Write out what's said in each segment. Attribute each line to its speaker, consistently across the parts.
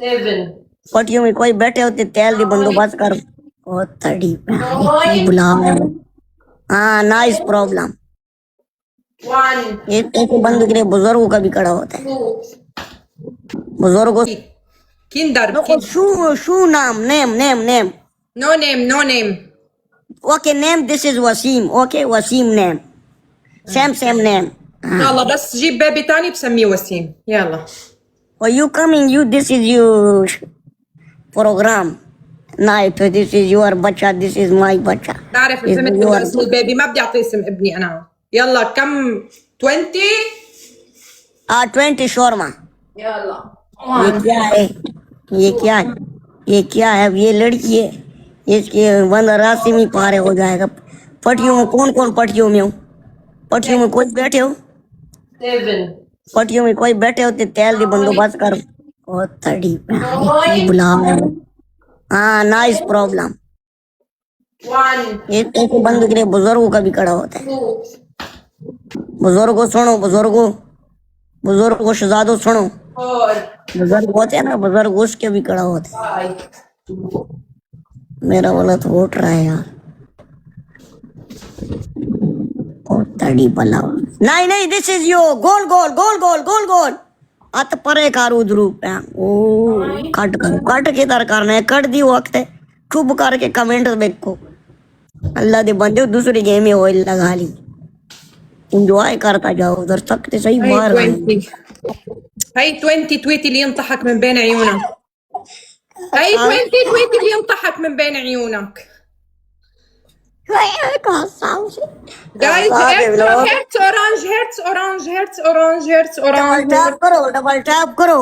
Speaker 1: 7
Speaker 2: पटियों में कोई बैठे होते तेल दी बंदोबस्त कर ओ तड़ी की बुला हाँ नाइस प्रॉब्लम
Speaker 1: 1
Speaker 2: एक ऐसे बंद के लिए बुजुर्गों का भी खड़ा होता है
Speaker 1: 2
Speaker 2: बुजुर्गों
Speaker 1: Kinder.
Speaker 2: देखो शू नाम name
Speaker 1: No name, no name.
Speaker 2: Okay name this is Waseem okay Waseem name same name
Speaker 1: يلا بس جيب بيبي تاني بسميه وسيم يلا.
Speaker 2: or you coming you this is your program night this is your bacha this is my bacha
Speaker 1: بعرف
Speaker 2: is
Speaker 1: فهمت
Speaker 2: your
Speaker 1: بده اسم البيبي ما بدي اعطيه اسم ابني انا. يلا كم 20.
Speaker 2: 20 shawarma
Speaker 1: يلا
Speaker 2: ये क्या है ये क्या है ये क्या है ये लड़की है इसके बंद रास्ते में पारे हो जाएगा पटियों में कौन पटियों में हो पटियों में कोई बैठे हो
Speaker 1: 7
Speaker 2: पटियों में कोई बैठे होते तेल दी बंदोबस्त कर ओ तड़ी की बुला हाँ नाइस प्रॉब्लम
Speaker 1: 1
Speaker 2: एक ऐसे बंद के लिए बुजुर्गों का भी खड़ा होता है
Speaker 1: 2
Speaker 2: बुजुर्गों सुनो बुजुर्गों शहजादों सुनो
Speaker 1: 4
Speaker 2: बुजुर्ग होते हैं ना बुजुर्ग उसके भी खड़ा होते हैं
Speaker 1: 5
Speaker 2: मेरा वाला तो वोट रहा है यार ओ तड़ी बला नहीं दिस इज यो गोल अत परे कार उधरू ओ कट के दर करना है कट दी वक्त है चुप करके कमेंट देखो अल्लाह दे बंदे दूसरी गेम में ऑयल लगा ली इंजॉय करता जाओ उधर तक तो सही
Speaker 1: هي
Speaker 2: बाहर
Speaker 1: 20 هي 20 تويتي اللي ينطحك من بين عيونك. هي 20 تويتي اللي ينطحك من بين عيونك. جايز هيرتس اورانج
Speaker 2: डबल टैप करो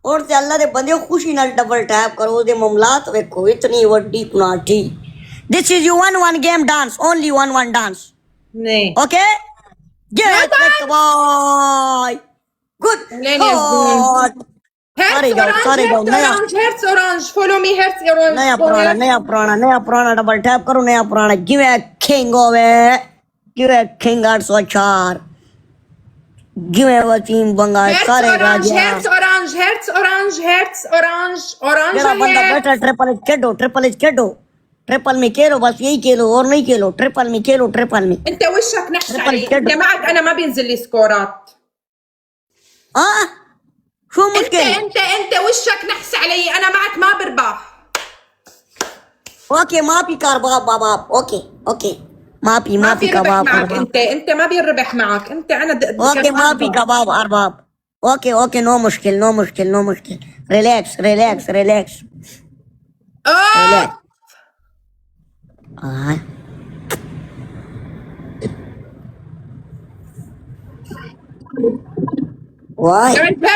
Speaker 2: और ते अल्लाह दे बंदे खुशी नाल डबल टैप करो ओदे मामलात देखो इतनी वड्डी कुनाटी this is you one game dance only one dance
Speaker 1: नहीं
Speaker 2: ओके गेट बाय गुड
Speaker 1: هيرتس اورانج فولو مي هيرتس اورانج
Speaker 2: नया पुराना डबल टैप करो नया पुराना गिव ए किंग ओवे give a king 804 give a Waseem Bengal सारे राजा
Speaker 1: هيرتس اورانج
Speaker 2: मेरा बंदा बैठा ट्रिपल एच ट्रिपल में खेलो बस यही खेलो और नहीं खेलो ट्रिपल में
Speaker 1: انت وشك نحس علي. انت معك انا ما بينزل لي سكورات.
Speaker 2: हाँ شو مشكلة
Speaker 1: انت وشك نحس علي. انا معك ما بربح.
Speaker 2: اوكي ما في كرباب بابا اوكي ما في
Speaker 1: ربح
Speaker 2: كباب
Speaker 1: معك.
Speaker 2: أرباب.
Speaker 1: انت ما بيربح معك. انت انا
Speaker 2: اوكي ما في كباب ارباب اوكي نو مشكل ريلاكس واي
Speaker 1: هيرتس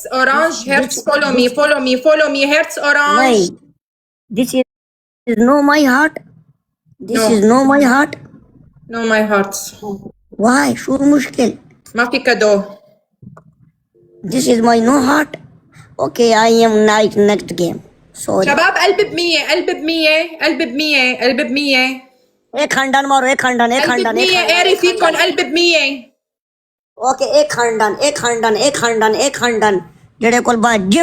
Speaker 1: اورانج فولو مي هيرتس اورانج.
Speaker 2: नहीं this is no my heart
Speaker 1: No my hearts.
Speaker 2: why شو المشكل
Speaker 1: ما في كادو.
Speaker 2: this is my no heart okay I am next game sorry
Speaker 1: شباب قلب ب100
Speaker 2: एक खंडन मारो एक खंडन
Speaker 1: قلب ب100 قاري فيكم قلب ب100.
Speaker 2: ओके एक खंडन जेड़े कोल बाजी